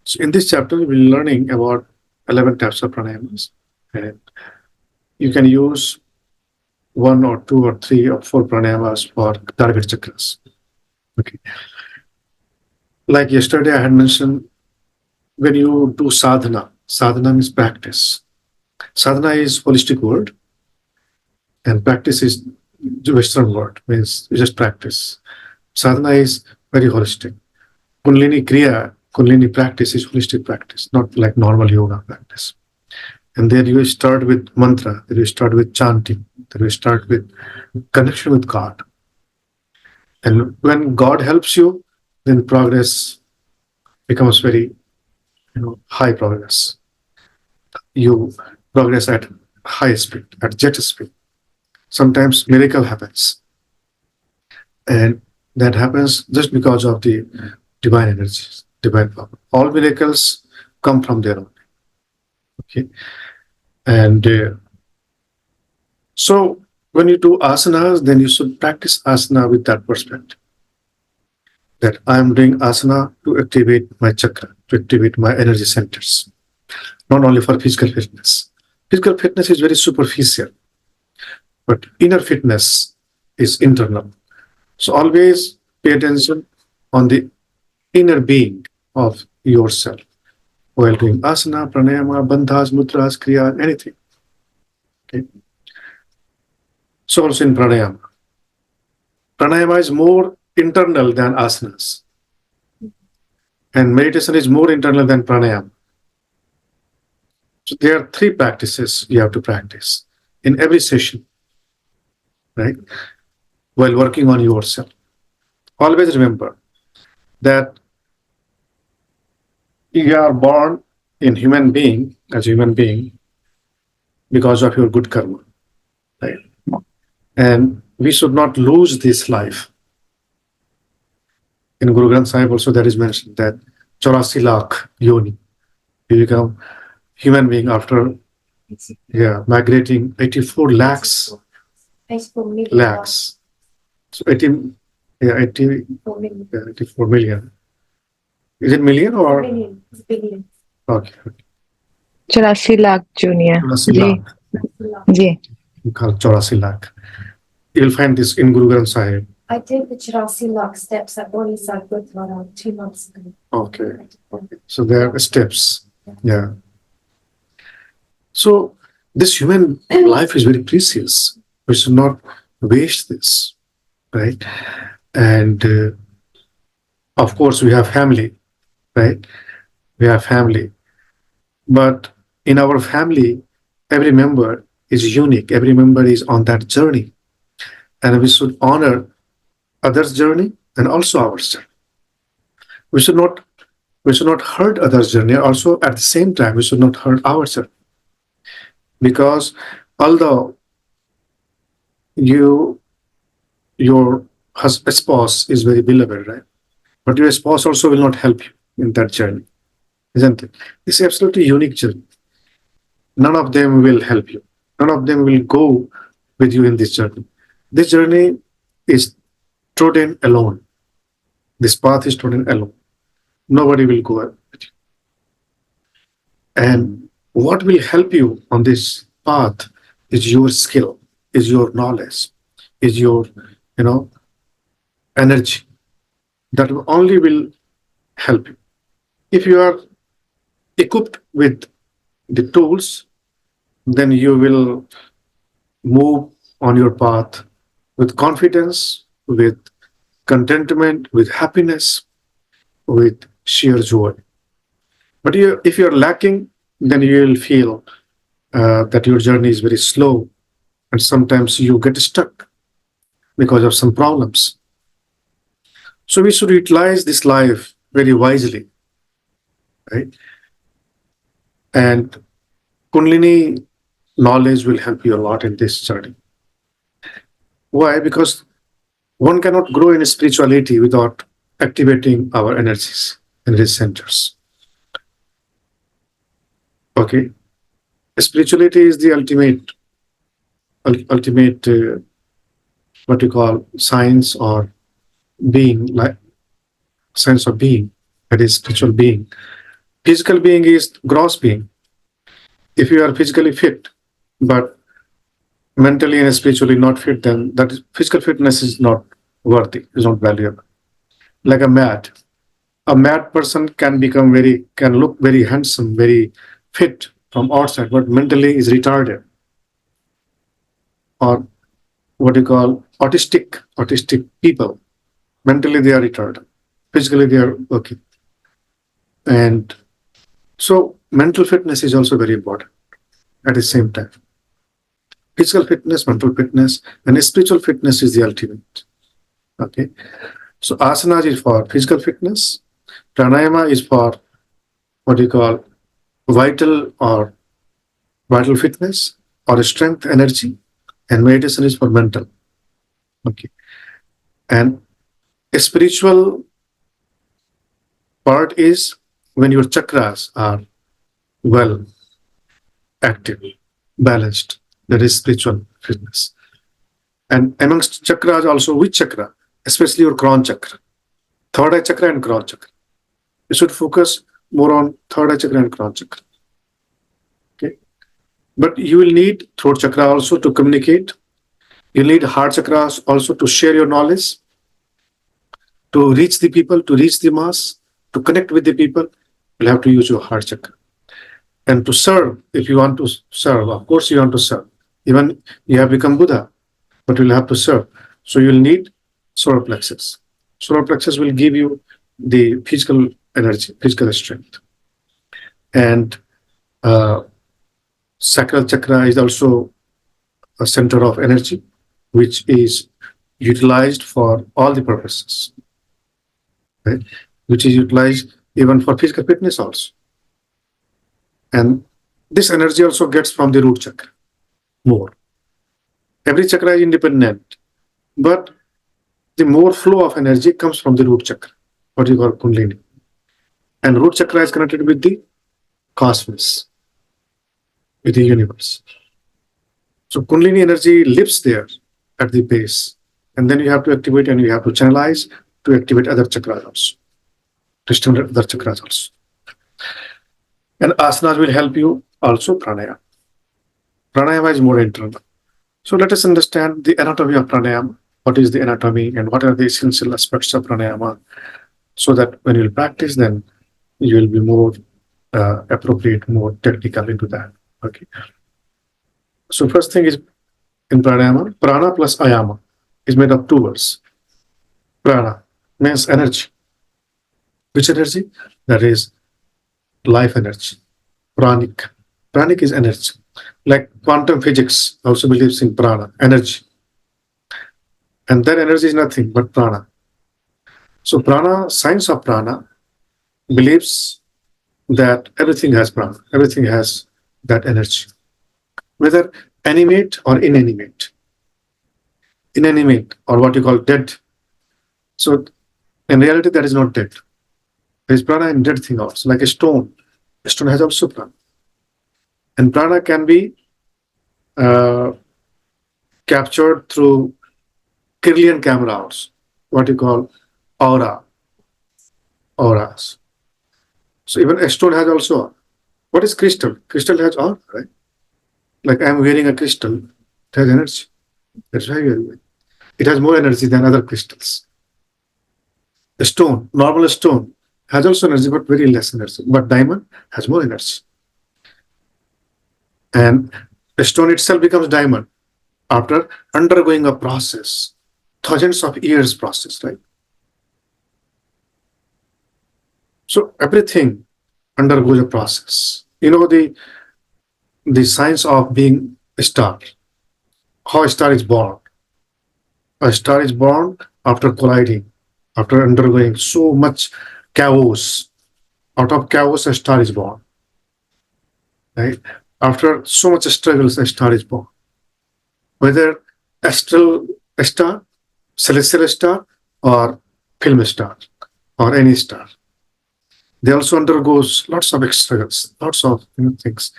So in this chapter, we'll be learning about 11 types of pranayamas. And you can use 1 or 2 or 3 or 4 pranayamas for target chakras. Okay. Like yesterday, I had mentioned, when you do sadhana means practice. Sadhana is holistic word, and practice is the Western word, means you just practice. Sadhana is very holistic. Kundalini practice is holistic practice, not like normal yoga practice. And then you start with mantra, then you start with chanting, then you start with connection with God. And when God helps you, then progress becomes very, high progress. You progress at high speed, at jet speed. Sometimes miracle happens. And that happens just because of the divine energies, divine power. All miracles come from there only. Okay. And so when you do asanas, then you should practice asana with that perspective. That I am doing asana to activate my chakra, to activate my energy centers. Not only for physical fitness. Physical fitness is very superficial, but inner fitness is internal. So always pay attention on the inner being of yourself while doing asana, pranayama, bandhas, mudras, kriya, anything. Okay. So also in pranayama. Pranayama is more internal than asanas. And meditation is more internal than pranayama. So there are 3 practices you have to practice in every session, right? While working on yourself. Always remember that you are born in human being, as a human being, because of your good karma, right? And we should not lose this life. In Guru Granth Sahib also that is mentioned that 84 lakh yoni, you become human being after migrating 84 lakhs. So 84 million. Is it million or? Billion. Okay. 84 lakh junior. 84 lakh. जी. You call 84 lakh. You will find this in Guru Granth Sahib. I did the 84 lakh steps at Upaniṣadic around 2 months ago. Okay. So there are steps. Yeah. So this human life is very precious. We should not waste this, right? And of course, we have family, right? We have family. But in our family, every member is unique. Every member is on that journey. And we should honor others' journey and also our journey. We should not hurt others' journey. Also, at the same time, we should not hurt our journey. Because although your spouse is very beloved, right? But your spouse also will not help you in that journey, isn't it? It's absolutely unique journey. None of them will help you. None of them will go with you in this journey. This journey is trodden alone. This path is trodden alone. Nobody will go with you. And what will help you on this path is your skill, is your knowledge, is your, energy. That only will help you. If you are equipped with the tools, then you will move on your path with confidence, with contentment, with happiness, with sheer joy. But if you're lacking, then you will feel that your journey is very slow, and sometimes you get stuck because of some problems. So we should utilize this life very wisely, right? And Kundalini knowledge will help you a lot in this journey. Why? Because one cannot grow in spirituality without activating our energies, energy centers. Okay. Spirituality is the ultimate what you call science or being, like sense of being, that is spiritual being. Physical being is gross being. If you are physically fit, but mentally and spiritually not fit, then that is, physical fitness is not worthy, is not valuable. Like a mad person can look very handsome, very fit from outside, but mentally is retarded, or what you call autistic people. Mentally they are retarded, physically they are okay. And so mental fitness is also very important at the same time. Physical fitness, mental fitness, and spiritual fitness is the ultimate. Okay. So asanas is for physical fitness, pranayama is for what you call vital fitness or strength, energy, and meditation is for mental. Okay. And a spiritual part is when your chakras are well active, balanced. That is spiritual fitness. And amongst chakras also, which chakra? Especially your crown chakra, third eye chakra and crown chakra. You should focus more on third eye chakra and crown chakra. Okay. But you will need throat chakra also to communicate. You need heart chakras also to share your knowledge, to reach the people, to reach the mass, to connect with the people. You'll have to use your heart chakra. And to serve, if you want to serve, of course you want to serve. Even you have become Buddha, but you'll have to serve. So you'll need solar plexus. Solar plexus will give you the physical energy, physical strength. And sacral chakra is also a center of energy, which is utilized for all the purposes, right? Which is utilized even for physical fitness also. And this energy also gets from the root chakra more. Every chakra is independent, but the more flow of energy comes from the root chakra, what you call kundalini. And root chakra is connected with the cosmos, with the universe. So kundalini energy lives there at the base, and then you have to activate and you have to channelize to activate other chakras also, to stimulate other chakras also. And asanas will help you also pranayama. Pranayama is more internal. So let us understand the anatomy of pranayama. What is the anatomy and what are the essential aspects of pranayama, so that when you practice, then you will be more appropriate, more technical into that. Okay. So first thing is in pranayama, prana plus ayama is made of two words. Prana means energy. Which energy? That is life energy. Pranic. Pranic is energy. Like quantum physics also believes in prana, energy. And that energy is nothing but prana. So prana, science of prana, believes that everything has prana, everything has that energy, whether animate or inanimate. Inanimate, or what you call dead. So in reality, that is not dead. There is prana in dead thing also, like a stone. A stone has also prana. And prana can be captured through Kirlian camera also, what you call auras. So even a stone has also, what is crystal? Crystal has aura, right? Like I am wearing a crystal, it has energy. That's why it has more energy than other crystals. A stone, normal stone, has also energy, but very less energy. But diamond has more energy. And the stone itself becomes diamond after undergoing a process, thousands of years process, right? So everything undergoes a process. You know the science of being a star, how a star is born. A star is born after colliding, after undergoing so much chaos. Out of chaos, a star is born. Right? After so much struggles, a star is born. Whether astral star, celestial star, or film star, or any star, they also undergoes lots of struggles, lots of things.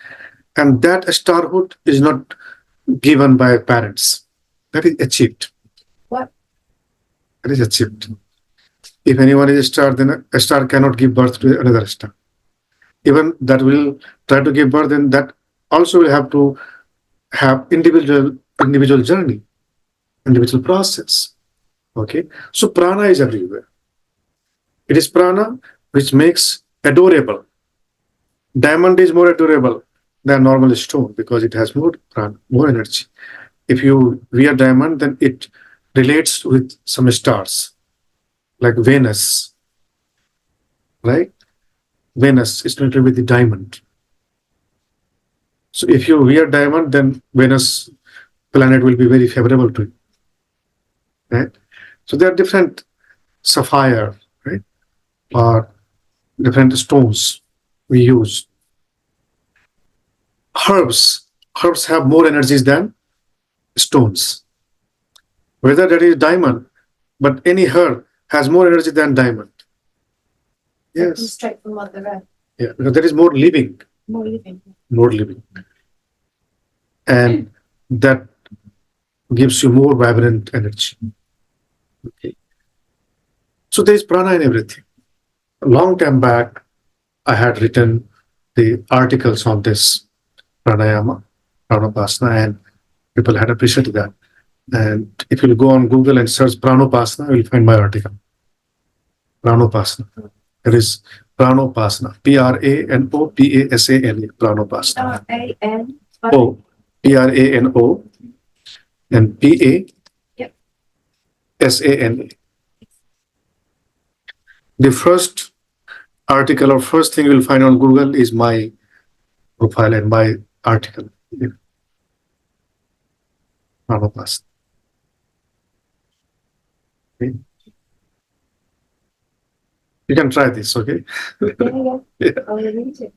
And that starhood is not given by parents. That is achieved. What? That is achieved. If anyone is a star, then a star cannot give birth to another star. even that will try to give birth, then that also will have to have individual journey, individual process. Okay, so prana is everywhere. It is prana which makes adorable. Diamond is more adorable than normal stone because it has more prana, more energy. If you wear diamond, then it relates with some stars like Venus, right? Venus is related with the diamond. So if you wear diamond, then Venus planet will be very favorable to you, right? So there are different sapphire, right, or different stones we use. Herbs have more energies than stones. Whether that is diamond, but any herb has more energy than diamond. Comes Yes. straight from Mother Earth. Yeah, because there is more living, More living. and that gives you more vibrant energy. Okay. So there is prana in everything. A long time back, I had written the articles on this pranayama, pranapasana, and people had appreciated that. And if you go on Google and search pranopasana, you will find my article. Pranopasana. There is pranopasana. Pranopasana. Pranopasana. R-A-N. O. Prano and Yep. Pasana. The first article or first thing you'll find on Google is my profile and my article. Pranopasana. Okay. You can try this, okay? Yeah. Yeah. I'll read it.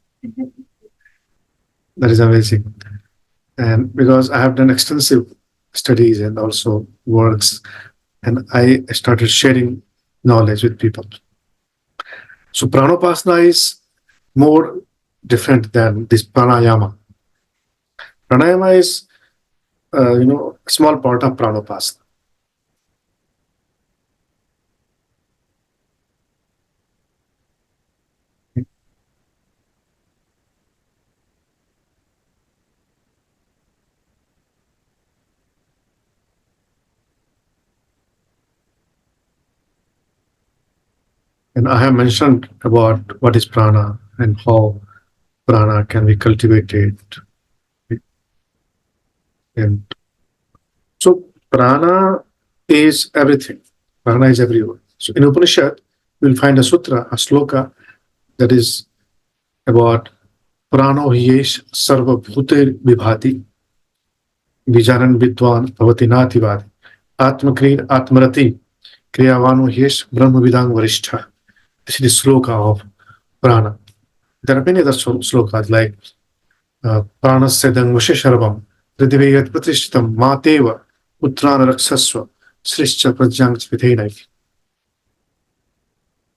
That is amazing. And because I have done extensive studies and also works, and I started sharing knowledge with people. So pranopasana is more different than this pranayama. Pranayama is, a small part of pranopasana. And I have mentioned about what is prana and how prana can be cultivated. And so prana is everything. Prana is everywhere. So in Upanishad, you'll find a sutra, a sloka that is about prano yesh sarva bhuter vibhati vijanan vidwan bhavati nativadi atmakrir atmarati kriyavano yesh brahma vidang varishtha. This is the sloka of prana. There are many other slokas like pranasya dangvashe sharvam pridiveyat pratishtam mateva utrana rakshasva srishcha prajyanch vidhenai.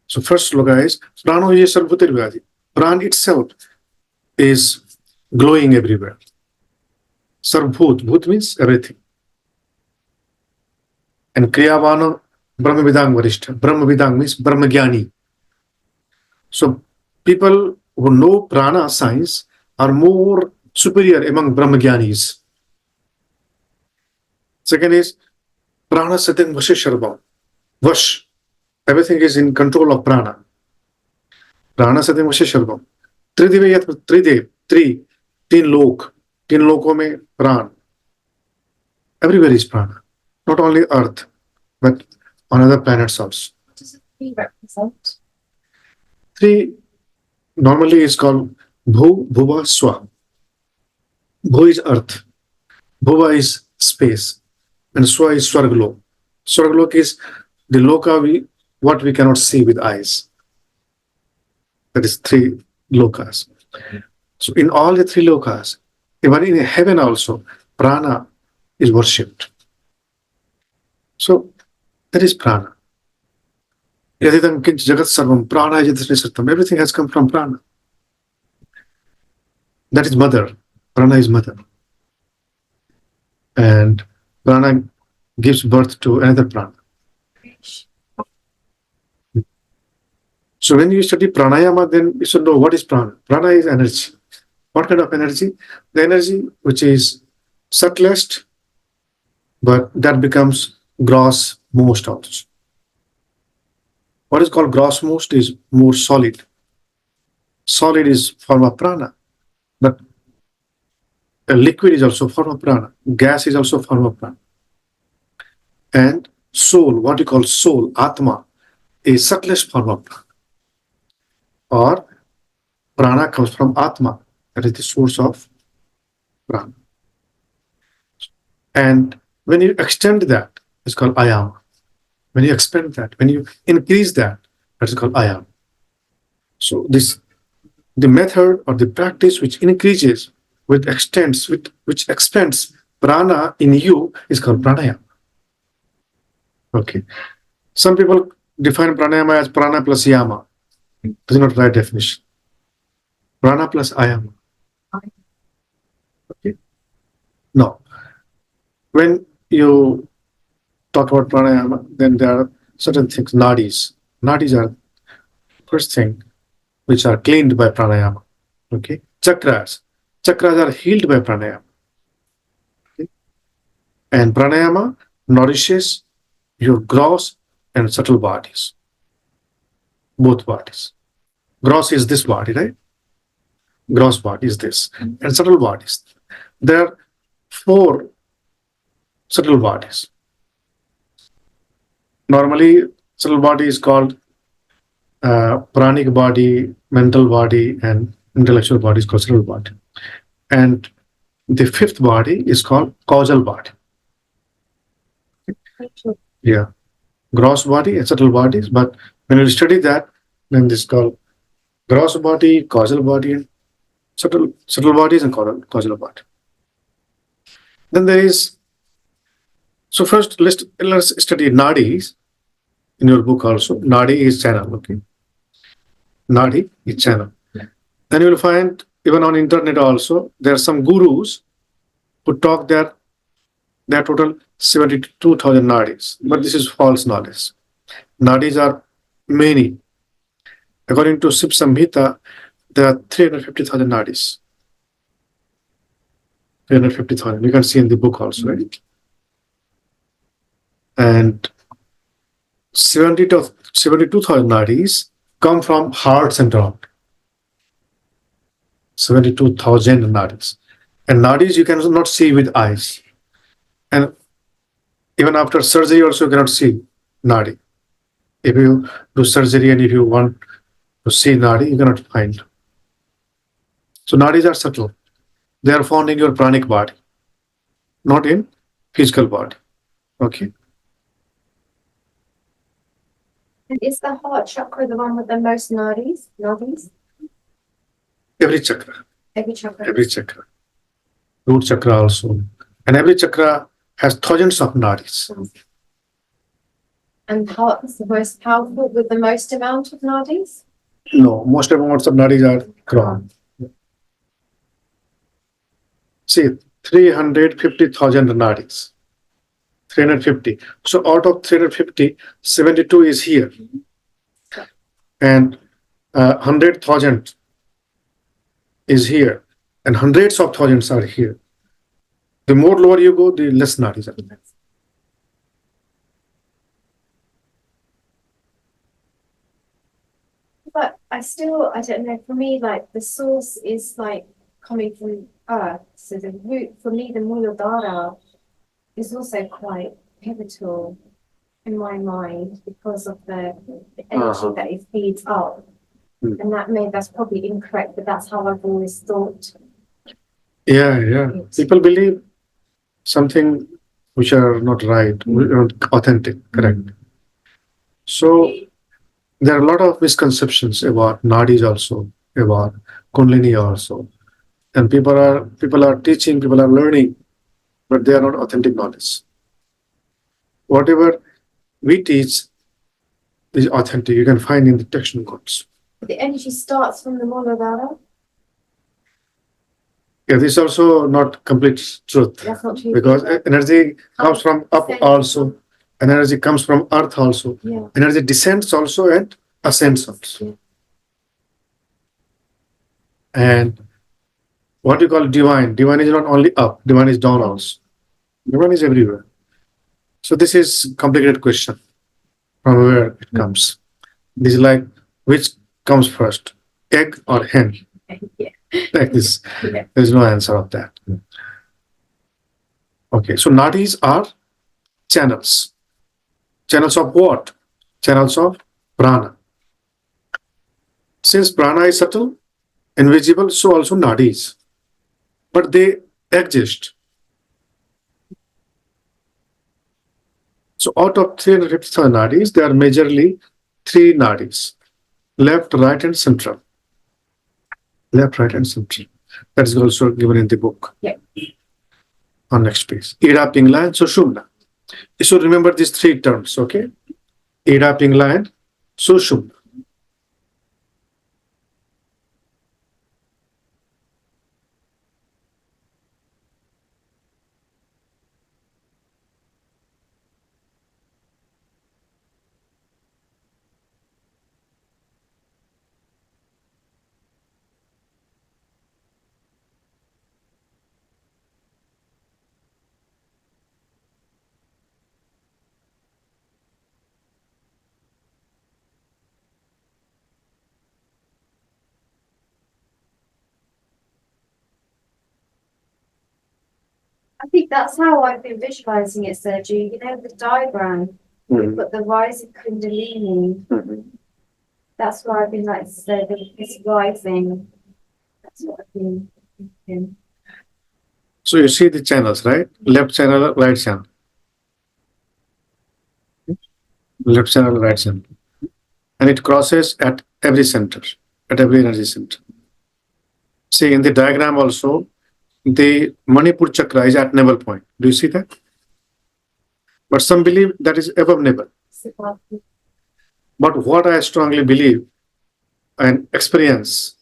So first sloka is prano ye sarvbhutir vyadi. Pran itself is glowing everywhere. Sarvbhut, bhut means everything. And kriyavano brahma vidang varishtha. Brahma vidang means brahma jnani. So people who know prana science are more superior among Brahmagyanis. Second is prana satyam vashe sharvam. Vash. Everything is in control of prana. Prana satyam vashe sharvam. Tridive tridev. Teen lok. Teen loko mein pran. Everywhere is prana. Not only earth, but on other planets also. What does it three represent? Three normally is called Bhu, Bhuva, Swa. Bhu is earth. Bhuva is space. And Swa is Swarglok. Swarglok is the loka what we cannot see with eyes. That is three lokas. So in all the three lokas, even in heaven also, prana is worshipped. So that is prana. Yadidam kinch jagat sarvam prana yadisne sartam. Everything has come from prana. That is mother. Prana is mother. And prana gives birth to another prana. So when you study pranayama, then you should know what is prana. Prana is energy. What kind of energy? The energy which is subtlest, but that becomes gross most also. What is called gross most is more solid. Solid is form of prana, but a liquid is also form of prana. Gas is also form of prana. And soul, what you call soul, atma, is subtlest form of prana. Or prana comes from atma, that is the source of prana. And when you extend that, it's called ayama. When you expand that, when you increase that, that's called ayama. So the method or the practice which increases, which expands prana in you is called pranayama. Okay. Some people define pranayama as prana plus yama. This is not the right definition. Prana plus ayama. Okay. No. When you talk about pranayama, then there are certain things, nāḍīs. Nāḍīs are first thing which are cleaned by pranayama. Okay. Chakras. Chakras are healed by pranayama. Okay. And pranayama nourishes your gross and subtle bodies. Both bodies. Gross is this body, right? Gross body is this. And subtle bodies. There are 4 subtle bodies. Normally, subtle body is called pranic body, mental body, and intellectual body is called subtle body. And the 5th body is called causal body. Yeah. Gross body and subtle bodies. But when you study that, then this is called gross body, causal body, and subtle bodies and causal body. Then there is, so first let's study nāḍīs in your book also. Nāḍī is channel, okay? Nāḍī is channel. Then you will find even on internet also, there are some gurus who talk that there are total 72,000 nāḍīs, but this is false knowledge. Nāḍīs are many. According to Sip Samhita, there are 350,000 nāḍīs. 350,000. You can see in the book also, right? And 72,000 nāḍīs come from heart center only. 72,000 nāḍīs. And nāḍīs you cannot see with eyes. And even after surgery also you cannot see nāḍī. If you do surgery and if you want to see nāḍī, you cannot find. So nāḍīs are subtle. They are found in your pranic body, not in physical body. Okay. And is the heart chakra the one with the most nāḍīs? Nāḍīs? Every chakra. Every chakra. Every chakra. Root chakra also. And every chakra has thousands of nāḍīs. And heart is the most powerful with the most amount of nāḍīs? No, most amounts of nāḍīs are crown. See, 350,000 nāḍīs. 350. So out of 350, 72 is here. And 100,000 is here. And hundreds of thousands are here. The more lower you go, the less nāḍīs are there. But I don't know, for me, like the source is like coming from earth. So the root, for me, the Muladhara is also quite pivotal in my mind because of the energy that it feeds up. And that's probably incorrect, but that's how I've always thought. Yeah. People believe something which are not right, not authentic, correct. So there are a lot of misconceptions about nāḍīs also, about Kundalini also. And people are teaching, people are learning, but they are not authentic knowledge. Whatever we teach is authentic. You can find in the textual codes. The energy starts from the Muladhara. Yeah, this is also not complete truth. That's not true. Because energy comes from up also. Energy comes from earth also. Yeah. Energy descends also and ascends also. And what you call divine is not only up, divine is down also. Divine is everywhere. So this is complicated question from where it comes. This is like, which comes first, egg or hen? Yeah. Like this. Yeah. There's no answer of that. Okay, so nāḍīs are channels. Channels of what? Channels of prāṇa. Since prāṇa is subtle, invisible, so also nāḍīs. But they exist. So out of 357 nāḍīs, there are majorly 3 nāḍīs: left, right, and central. Left, right, and central. That is also given in the book. Yeah. On next page. Ida, Pingla, and Sushumna. You should remember these 3 terms, okay? Ida, Pingla, and Sushumna. I think that's how I've been visualizing it, Sergi. You know, the diagram, but the rising Kundalini. That's why I've been like, so it's rising. That's what I've been thinking. So you see the channels, right? Left channel, right channel. Left channel, right channel. And it crosses at every center, at every energy center. See, in the diagram also, the Manipur chakra is at navel point. Do you see that? But some believe that is above navel. But what I strongly believe and experience,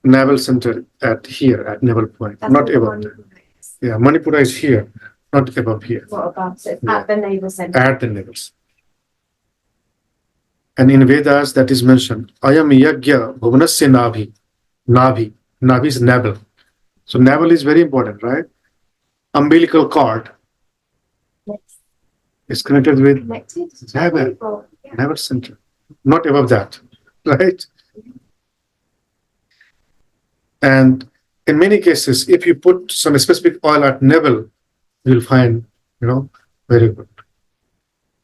navel center at here, at navel point, That's not what above there. Manipura is. Yeah, Manipura is here, not above here. What about it? Yeah. At the navel center. At the navels. And in Vedas that is mentioned, Ayam yagya bhuvanasya nabhi. Nabhi is navel. So navel is very important, right? Umbilical cord Yes. is connected with Connected to the navel, navel. Yeah. navel center, not above that, right? And in many cases, if you put some specific oil at navel, you'll find, very good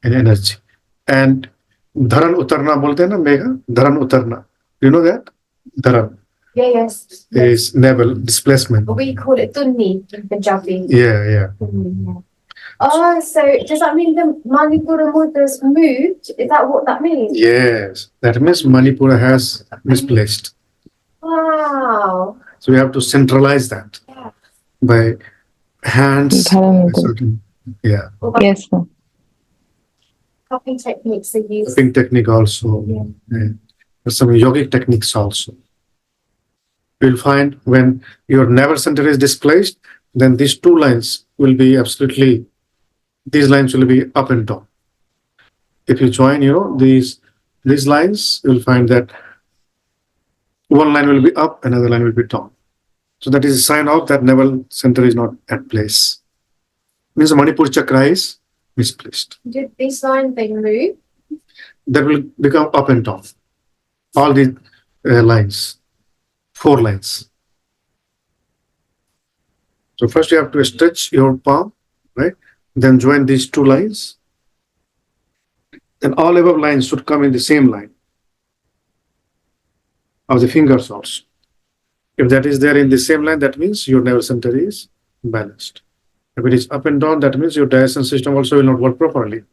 in energy. And dharan utarna bolte hai na, megha, dharan utarna. Do you know that? Dharan Yeah, yes. is navel displacement. But we call it Dunni in Punjabi. Yeah. Dunni, yeah. Oh, so does that mean the Manipura mudras moved? Is that what that means? Yes, that means Manipura has misplaced. Wow. So we have to centralize that Yeah. by hands. Dharan. Certain, yeah. What about Yes, sir. cupping techniques are used? Cupping technique also. Yeah. And there's some yogic techniques also. You'll find when your navel center is displaced, then these 2 lines will be absolutely, these lines will be up and down. If you join, these lines, you'll find that one line will be up, another line will be down. So that is a sign of that navel center is not at place. Means the Manipur chakra is misplaced. Did this line being moved? That will become up and down. All the lines, 4 lines. So first you have to stretch your palm, right? Then join these 2 lines. Then all above lines should come in the same line of the fingers also. If that is there in the same line, that means your navel center is balanced. If it is up and down, that means your digestion system also will not work properly.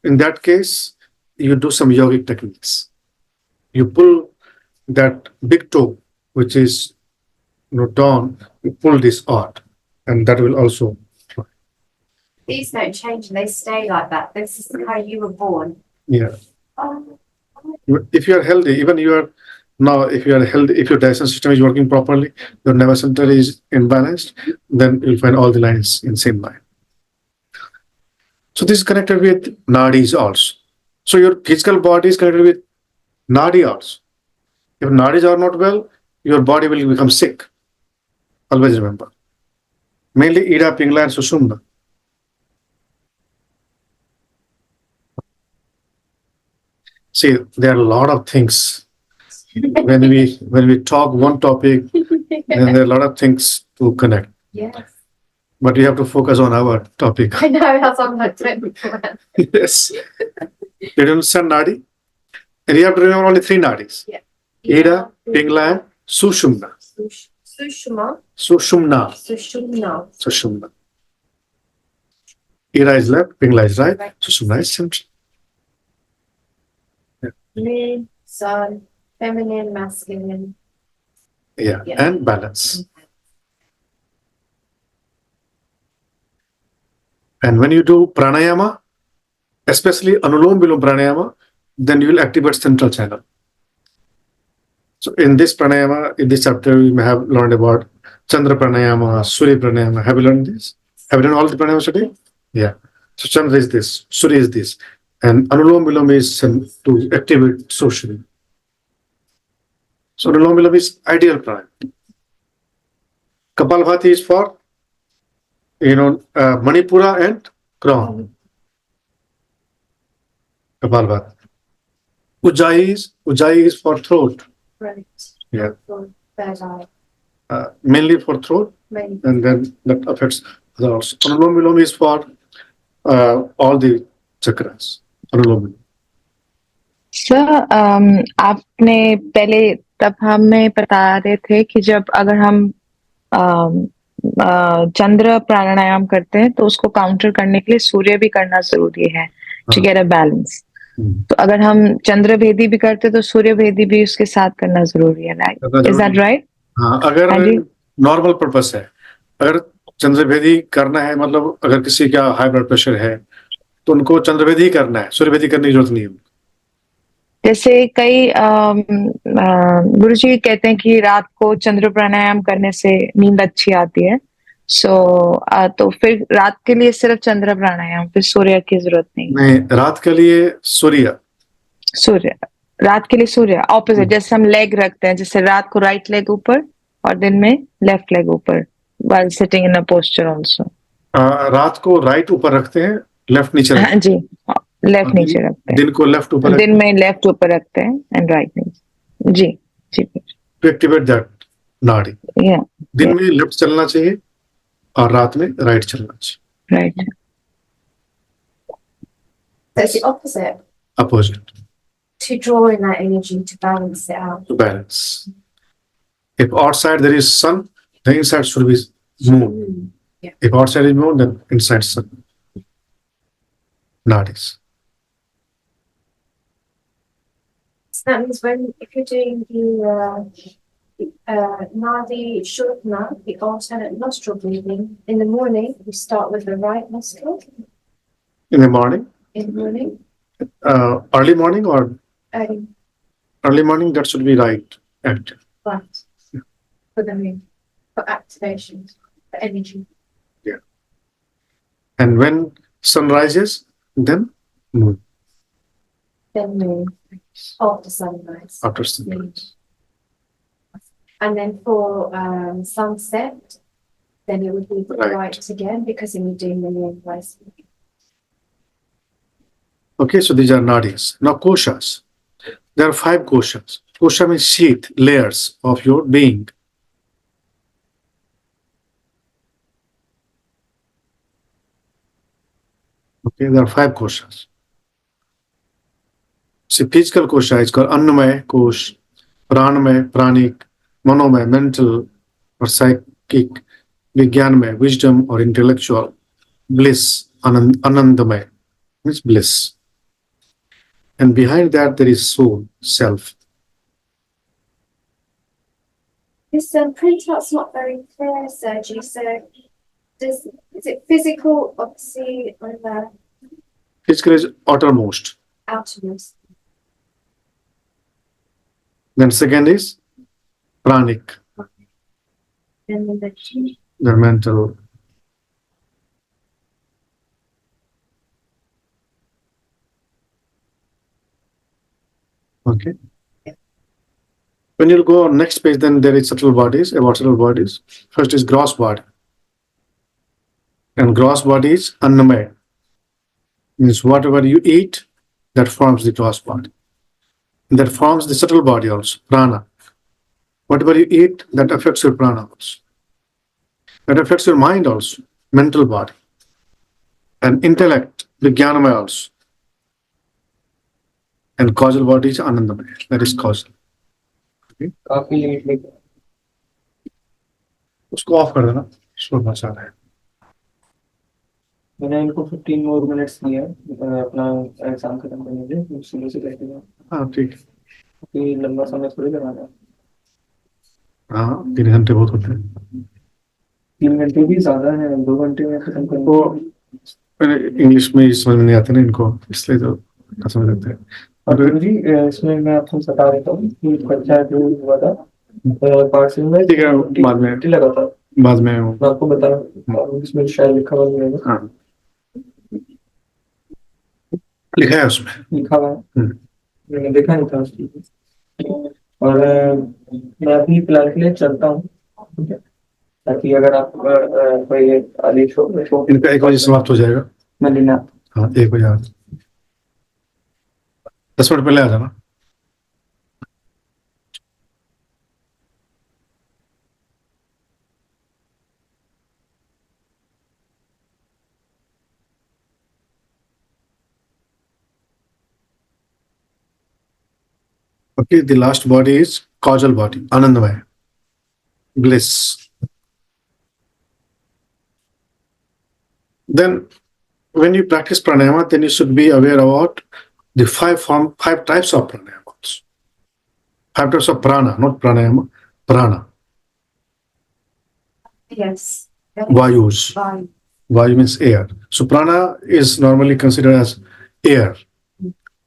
In that case, you do some yogic techniques. You pull that big toe, which is down, you pull this out, and that will also. These don't change, they stay like that. This is how you were born. Yeah. Oh, If you are healthy, even if you are healthy, if your digestion system is working properly, your nervous center is imbalanced, then you'll find all the lines in same line. So this is connected with nāḍīs also. So your physical body is connected with nāḍī also. If nāḍīs are not well, your body will become sick. Always remember. Mainly Ida, Pingala, and Sushumna. See, there are a lot of things. When we talk one topic, then there are a lot of things to connect. Yes. But we have to focus on our topic. I know, that's what I'm like doing beforehand. Yes. Did you understand Nadi? And you have to remember only three Nadis. Yeah. Ida, Pingala, and Sushumna. Sushma. Sushumna. Sushumna. Sushumna. Ida is left, Pingala is right, Sushumna is center. Moon, sun, feminine, masculine. Yeah. And balance. And when you do pranayama, especially Anulom Vilom pranayama, then you will activate central channel. So in this pranayama, in this chapter, we may have learned about Chandra pranayama, Surya pranayama. Have you learned this? Have you done all the pranayamas today? Yeah. So Chandra is this, Surya is this, and Anulom Vilom is to activate socially. So Anulom Vilom is ideal pranayama. Kapalbhati is for Manipura and crown. Kapalbhati. Ujjayi is for throat. Right. Yeah. For third eye. Mainly for throat, Mainly. and then that affects others. Anulom Vilom is for all the chakras. Anulom Vilom. Sir आपने पहले तब हमें बता रहे थे कि जब अगर हम चंद्र प्राणायाम करते हैं तो उसको काउंटर करने के लिए सूर्य भी करना जरूरी है टू गेट अ बैलेंस. तो अगर हम चंद्र भेदी भी करते तो सूर्य भेदी भी उसके साथ करना जरूरी है, राइट? Is that right? हाँ, अगर नॉर्मल पर्पस है, अगर चंद्रभेदी करना है, मतलब अगर किसी का हाई ब्लड प्रेशर है तो उनको चंद्रभेदी ही करना है, सूर्यभेदी करने की जरूरत नहीं है. जैसे कई गुरुजी कहते हैं कि रात को चंद्र प्राणायाम करने से नींद अच्छी आती है. तो फिर रात के लिए सिर्फ चंद्र प्राणायाम, फिर सूर्य की जरूरत नहीं? रात के लिए सूर्य. रात के लिए सूर्य ऑपोजिट. जैसे हम लेग रखते हैं, जैसे रात को राइट लेग ऊपर और दिन में लेफ्ट लेग ऊपर, while sitting in a posture also. रात को राइट ऊपर रखते हैं, लेफ्ट नीचे रखते हैं. हाँ जी, लेफ्ट नीचे रखते हैं. दिन को लेफ्ट ऊपर, दिन में लेफ्ट ऊपर रखते हैं एंड राइट नीचे. जी जी. टू एक्टिवेट दैट नाड़ी. दिन में लेफ्ट चलना चाहिए और रात में राइट चलना चाहिए. Right. That's the opposite. Opposite. To draw in that energy to balance it out. To balance. If outside there is sun, the inside should be moon. Yeah. If outside is moon, then inside sun. Nadis. So that means if you're doing the nāḍī shurna, the alternate nostril breathing, in the morning, you start with the right nostril. In the morning? In the morning. Early morning or? Early morning, that should be right. Active. Right. Yeah. For the moon. For activation. For energy. Yeah. And when sun rises, then moon. Then moon. After sunrise. After sunrise. And then for sunset, then it would be right again, because then you're doing the moon rising. Okay, so these are nadis. Now koshas. There are 5 koshas. Kosha means sheath, layers of your being. Okay, there are 5 koshas. See, physical kosha is called annamaya kosh, pranamaya, pranic, manomaya, mental or psychic, vigyanmaya, wisdom or intellectual, bliss, anandamaya, means bliss. And behind that there is soul, self. This printout's not very clear, Sergi. So, is it physical, obviously, or the Physical is outermost. outermost? Then second is pranic, And then the the mental. Okay. When you go on next page, then there is subtle bodies, about subtle bodies. First is gross body. And gross body is annamaya. Means whatever you eat, that forms the gross body. And that forms the subtle body also, prana. Whatever you eat, that affects your prana also. That affects your mind also, mental body. And intellect, the jnanamaya also. And causal body is anandamaya. That is causal. काफी limit उसको of कर देना, शोर मचा रहा है. मैंने इनको 15 more minutes दिए अपना एग्जाम खत्म करने के लिए सुबह से करके जाओ हाँ ठीक है. क्योंकि लंबा समय थोड़ी लगाना है हाँ 3 घंटे बहुत होते हैं. 3 घंटे भी ज्यादा है 2 घंटे में खत्म करना वो इंग्लिश में समझ में नहीं आते ना इनको, इसलिए तो ना समझ लगता है. और गुरु जी इसमें मैं आपको बता देता हूँ कि बच्चा जो हुआ था पार्सल में ठीक है, बाद में लगा था बाद में मैं आपको बता इसमें शायद लिखा हुआ नहीं है हाँ लिखा है उसमें. लिखा हुआ है मैंने देखा नहीं था उसकी और मैं अभी फिलहाल के लिए चलता हूँ ठीक है ताकि अगर आप कोई आदेश हो इनका 1 बजे समाप्त हो जाएगा. मैं लेना हाँ 1 बजे 10 मिनट पहले आ जाना. Okay, the last body is causal body, anandamaya, bliss. Then when you practice pranayama, then you should be aware about the 5 types of pranayama. 5 types of prana, not pranayama, prana. Yes. Vayus. Fine. Vayu means air. So prana is normally considered as air,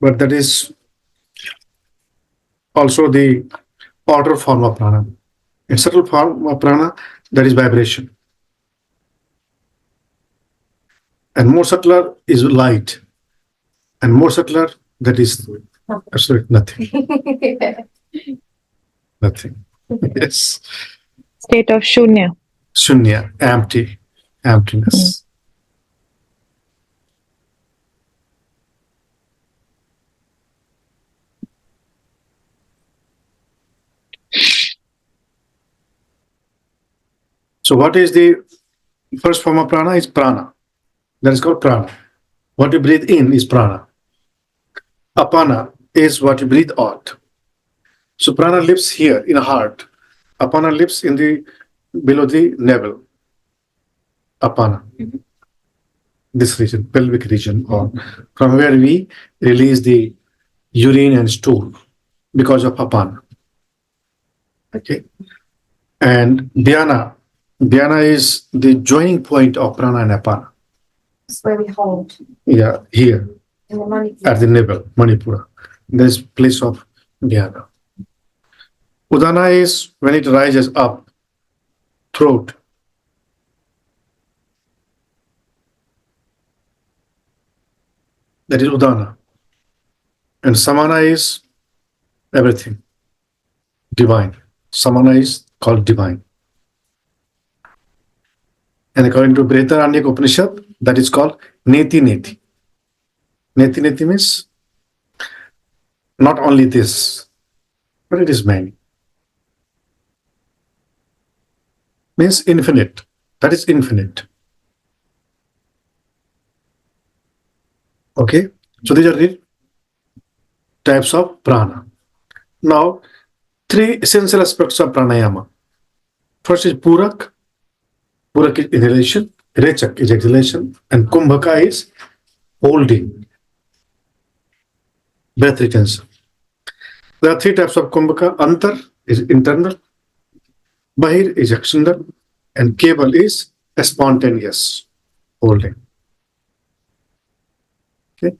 but that is also the outer form of prana. In subtle form of prana, that is vibration. And more subtler is light. And more subtler, that is absolutely nothing. Nothing. Yes. State of shunya. Shunya, empty, emptiness. So what is the first form of prana? Is prana. That is called prana. What you breathe in is prana. Apana is what you breathe out. So prana lives here in the heart. Apana lives in the below the navel. Apana. This region, pelvic region, or from where we release the urine and stool because of apana. Okay. And dhyana. Dhyana is the joining point of prana and apana. It's where we hold Yeah, here in the money. at the navel, Manipura. There is place of dhyana. Udana is when it rises up, throat. That is Udana. And Samana is everything, divine. Samana is called divine. And according to Brihadaranyaka Upanishad, that is called Neti Neti. Neti Neti means not only this, but it is many. Means infinite. That is infinite. Okay, so these are the types of prana. Now, 3 essential aspects of pranayama. First is purak. Purak is inhalation, rechak is exhalation, and kumbhaka is holding, breath retention. There are 3 types of kumbhaka. Antar is internal, bahir is external, and keval is spontaneous holding. Okay.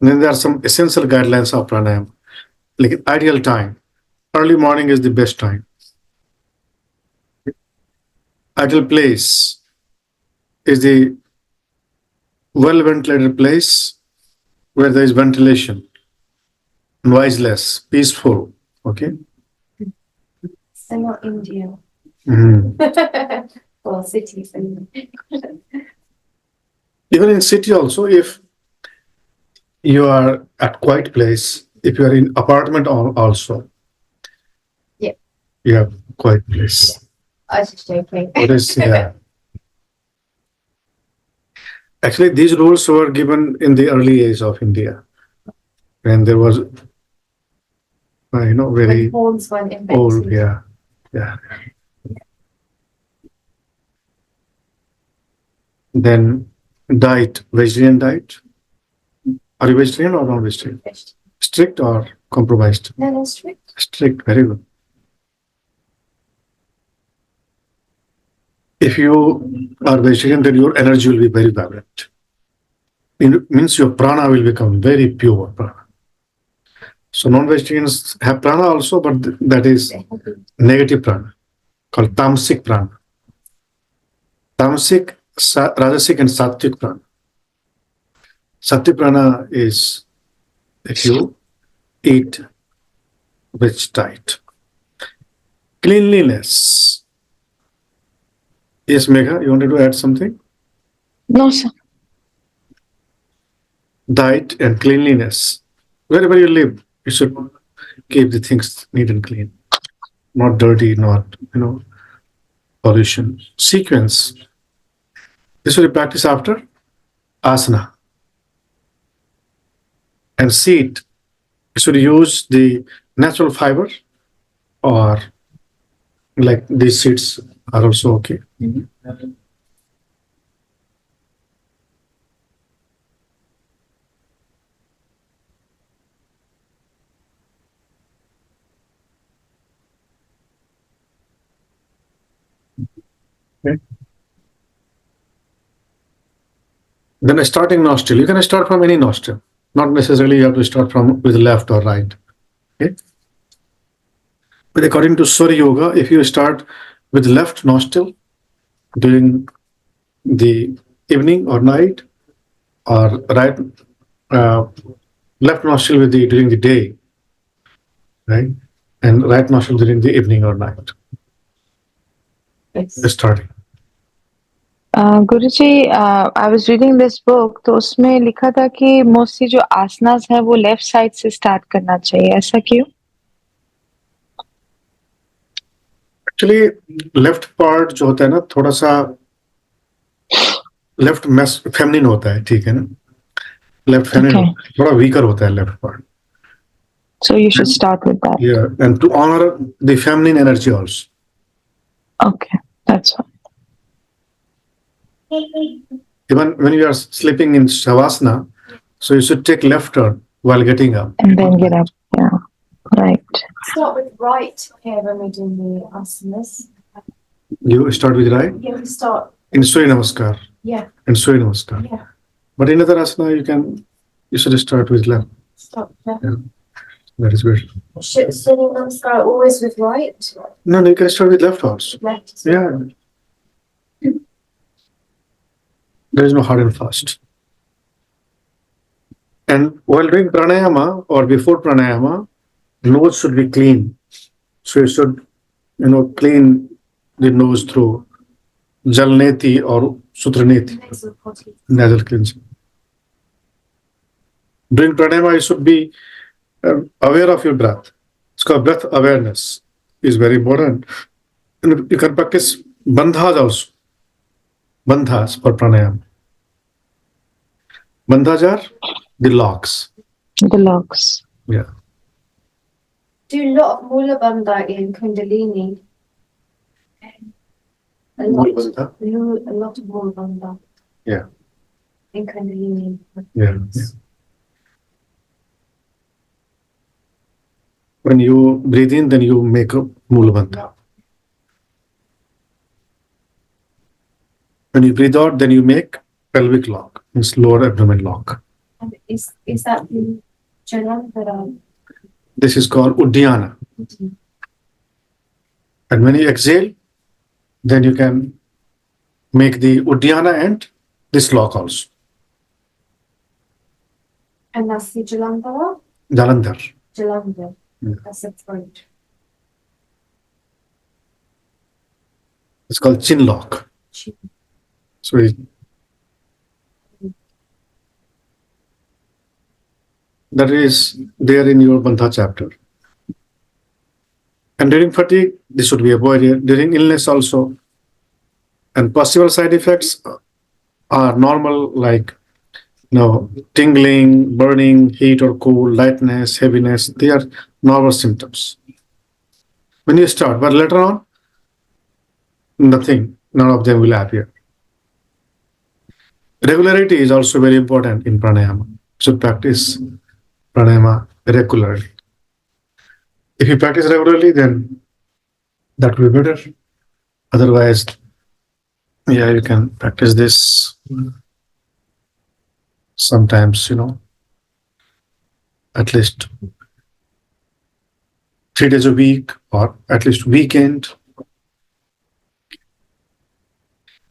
And then there are some essential guidelines of pranayama, like ideal time. Early morning is the best time. Ideal place is the well-ventilated place where there is ventilation. noiseless, peaceful. Okay. So not India. Mhm. Or cities. Even in city also, if you are at quiet place, if you are in apartment also, Yeah. you have quiet place. I was just joking. What is, yeah. Actually, these rules were given in the early age of India, when there was, very When horns weren't invented. old, yeah. Then diet, vegetarian diet. Are you vegetarian or non-vegetarian? Strict or compromised? No, strict. Strict, very good. If you are vegetarian, then your energy will be very vibrant. It means your prana will become very pure prana. So non-vegetarians have prana also, but that is negative prana, called tamasic prana. Tamasic, rajasic, and sattvic prana. Sattvic prana is if you eat veg diet. Cleanliness. Yes, Megha, you wanted to add something? No, sir. Diet and cleanliness. Wherever you live, you should keep the things neat and clean. Not dirty, not, pollution. Sequence. This will be practiced after asana. And seat. You should use the natural fiber, or like these seats are also okay. Okay. Then a starting nostril. You can start from any nostril. Not necessarily you have to start from with left or right. Okay. But according to Surya Yoga, if you start with left nostril during the evening or night, or right left nostril with during the day, right, and right nostril during the evening or night. Yes. Starting. Guruji, I was reading this book, तो उसमें लिखा था कि mostly जो आसनास है वो left side से start करना चाहिए, ऐसा क्यों? एक्चुअली लेफ्ट पार्ट जो होता है ना, थोड़ा सा लेफ्ट मैस फेमिनिन होता है, ठीक है ना? लेफ्ट फेमिनिन थोड़ा वीकर होता है left part. So you should start with that. Yeah, and to honor the feminine energy also. Okay, that's fine. Even when you are sleeping in Shavasana, so you should take left turn while getting up. And then get up. Yeah, right. Start with right here when we're doing the asanas. You start with right? Yeah, we start. In Surya Namaskar. Yeah. In Surya Namaskar. Yeah. But in other asana, you should start with left. Start there. Yeah. That is good. Should Surya Namaskar always with right? No, you can start with left also. Left. Yeah. There is no hard and fast. And while doing pranayama or before pranayama, nose should be clean. So you should, clean the nose through jalneti or sutraneti, Nasal potty. nasal cleansing. During pranayama, you should be aware of your breath. It's called breath awareness. Is very important. And you can practice bandhas also. Bandhas for pranayama. Bandhas are the locks. The locks. Yeah. Do a lot of Mula Bandha in Kundalini. A lot of Mula Bandha. Yeah. In Kundalini. Yeah. When you breathe in, then you make a Mula Bandha. When you breathe out, then you make pelvic lock, means lower abdomen lock. And is that the Jalandhara? This is called Uddiyana. And when you exhale, then you can make the Uddiyana and this lock also. And that's the Jalandhara? Jalandhar. Jalandhar. Yeah. That's the throat. It's called chin lock. So that is there in your Bandha chapter. And during fatigue, this should be avoided. During illness also. And possible side effects are normal, like tingling, burning, heat or cold, lightness, heaviness. They are normal symptoms when you start, but later on, none of them will appear. Regularity is also very important in pranayama. So practice pranayama regularly. If you practice regularly, then that will be better. Otherwise, you can practice this sometimes, at least 3 days a week or at least weekend.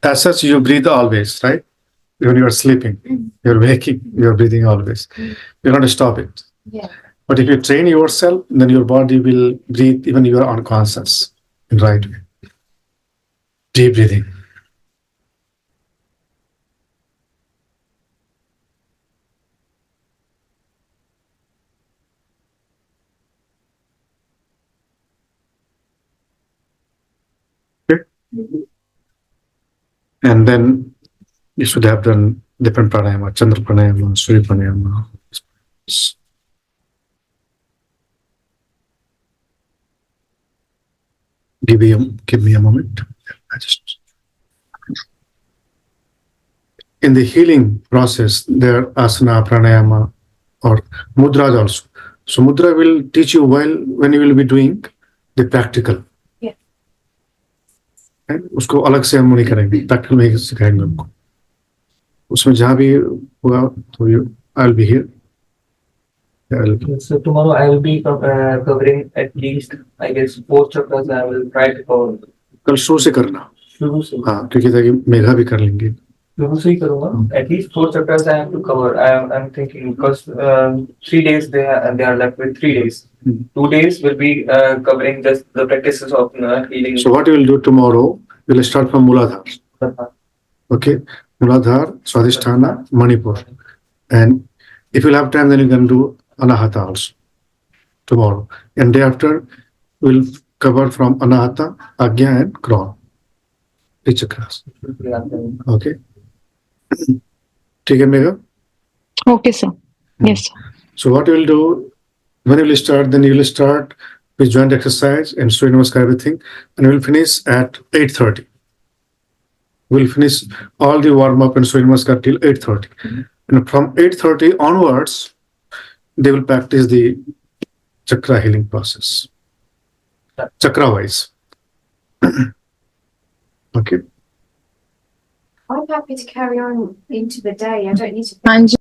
As such, you breathe always, right? When you are sleeping, you're waking, you're breathing always. You're not to stop it. Yeah. But if you train yourself, then your body will breathe even you are unconscious in right way. Deep breathing. Okay. And then you should have done different pranayama, Chandra Pranayama, Surya Pranayama. Give me a moment. In the healing process, there are asana, pranayama, or mudras also. So mudra will teach you well when you will be doing the practical. Yeah. उसको अलग से हम नहीं करेंगे, practical में ही सिखाएंगे उनको. उसमें जहाँ भी होगा तो I'll be here. So tomorrow I will be covering at least, I guess, 4 chakras. I will try to cover. कल शुरू से करना. शुरू से. हाँ, क्योंकि ताकि मेघा भी कर लेंगे. शुरू से ही करूँगा. At least 4 chakras I have to cover. I'm thinking because 3 days they are left with 3 days. 2 days will be covering just the practices of healing. So what you will do tomorrow? You will start from Muladhara. Okay, Muladhara, Swadhisthana, Manipur, and if you have time, then you can do Anahata also tomorrow. And day after, we'll cover from Anahata, Agnya, and Krona. 3 chakras. Okay. Take it, Megha? Okay, sir. Yes, sir. So what you will do, when you will start, then you will start with joint exercise and Surya Namaskar, everything, and we will finish at 8:30. We'll finish all the warm-up and Surya Namaskar till 8:30. And from 8:30 onwards, they will practice the chakra healing process, chakra-wise. Okay. I'm happy to carry on into the day. I don't need to. Anji.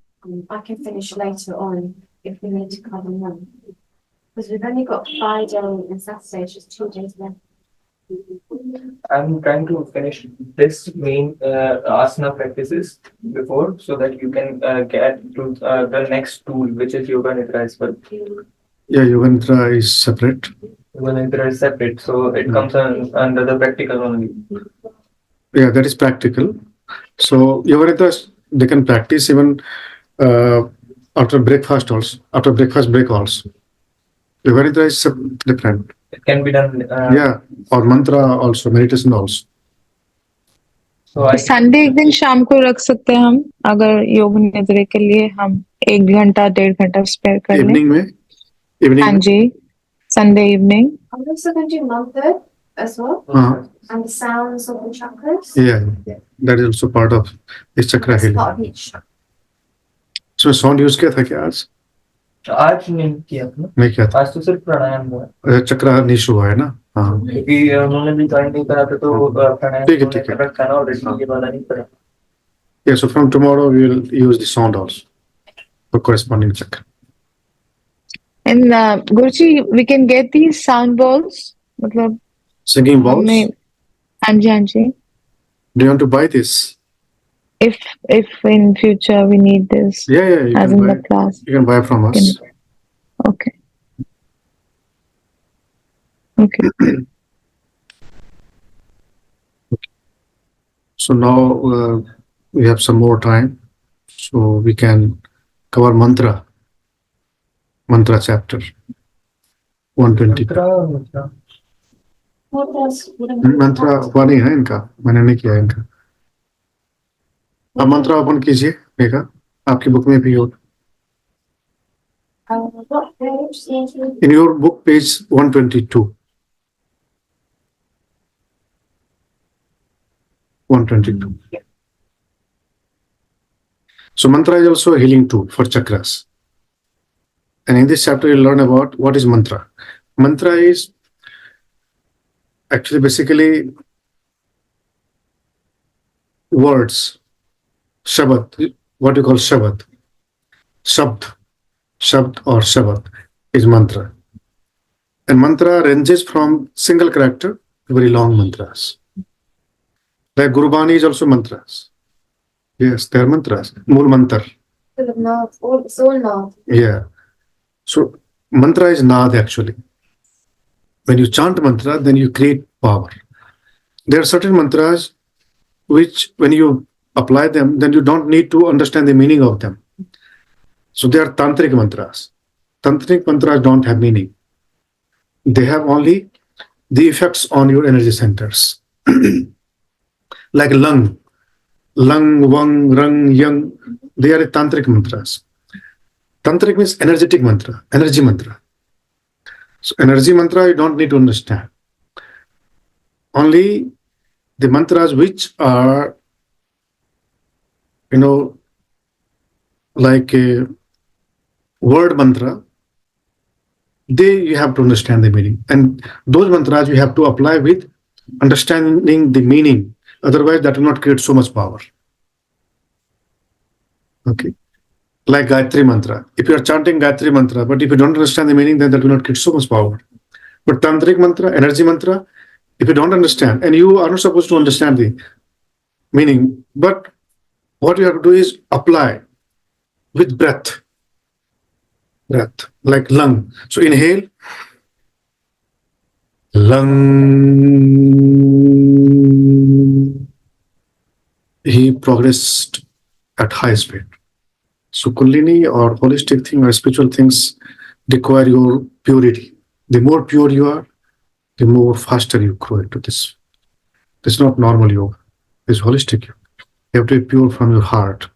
I can finish later on if we need to cover one. Because we've only got Friday and Saturday, it's just 2 days left. I'm trying to finish this main asana practices before, so that you can get to the next tool, which is Yoga Nidra as well. Yeah, Yoga Nidra is separate. Yoga Nidra is separate, so it comes under the practical only. Yeah, that is practical. So Yoga Nidra, they can practice even after breakfast also, after breakfast break also. Yoga Nidra is different. It can be done. Yeah, or mantra also, meditation also. So I Sunday एक दिन शाम को रख सकते हैं हम, अगर योग निद्रा के लिए हम 1 घंटा 1.5 घंटा स्पेयर कर लें. Evening में? Evening हाँ में? जी, Sunday evening. I'm also going to do mantra as well, Uh-huh. and the sounds of the chakras. Yeah, that is also part of this chakra That's healing. part of each chakra. So sound use किया था क्या आज? आज नहीं किया था. नहीं किया था. आज तो सिर्फ प्राणायाम हुआ. चक्रा निश हुआ है ना? हाँ. क्योंकि उन्होंने भी ज्वाइन नहीं करा था, तो प्राणायाम ठीक है, उन्होंने ठीक है. कर रखा ना ऑलरेडी, ये वाला नहीं करा. Yeah, so from tomorrow we will use the sound also for corresponding chakra. And Guruji, we can get these sound balls. मतलब Singing balls. हमें, हाँ जी, हाँ जी. Do you want to buy this? If in future we need this Yeah, you as can in buy. the class. You can buy from us. Okay. Okay. So now we have some more time, so we can cover mantra chapter 120. मंत्रा हुआ नहीं है इनका, मैंने नहीं किया इनका. अब मंत्रा open कीजिए, देखा आपकी बुक में भी हो. What page? In your book, page 122. 122. So mantra is also a healing tool for chakras. And in this chapter, you'll learn about what is mantra. Mantra is actually basically words, shabad, what you call shabad. Shabd or shabad is mantra. And mantra ranges from single character to very long mantras. Like Gurbani is also mantras. Yes, they are mantras. Mool mantar. It's all nāḍ. Yeah. So mantra is nāḍ actually. When you chant mantra, then you create power. There are certain mantras which when you apply them, then you don't need to understand the meaning of them. So they are tantric mantras. Tantric mantras don't have meaning. They have only the effects on your energy centers. Like lung, wang, rang, yang, they are tantric mantras. Tantric means energetic mantra, energy mantra. So energy mantra you don't need to understand. Only the mantras which are, like a word mantra, you have to understand the meaning. And those mantras you have to apply with understanding the meaning. Otherwise, that will not create so much power. Okay. Like Gayatri mantra. If you are chanting Gayatri mantra, but if you don't understand the meaning, then that will not create so much power. But tantric mantra, energy mantra, if you don't understand, and you are not supposed to understand the meaning, but what you have to do is apply with breath, like lung. So inhale, lung. He progressed at high speed. So Kundalini or holistic thing or spiritual things require your purity. The more pure you are, the more faster you grow into this. This is not normal yoga. It's holistic yoga. You have to be pure from your heart.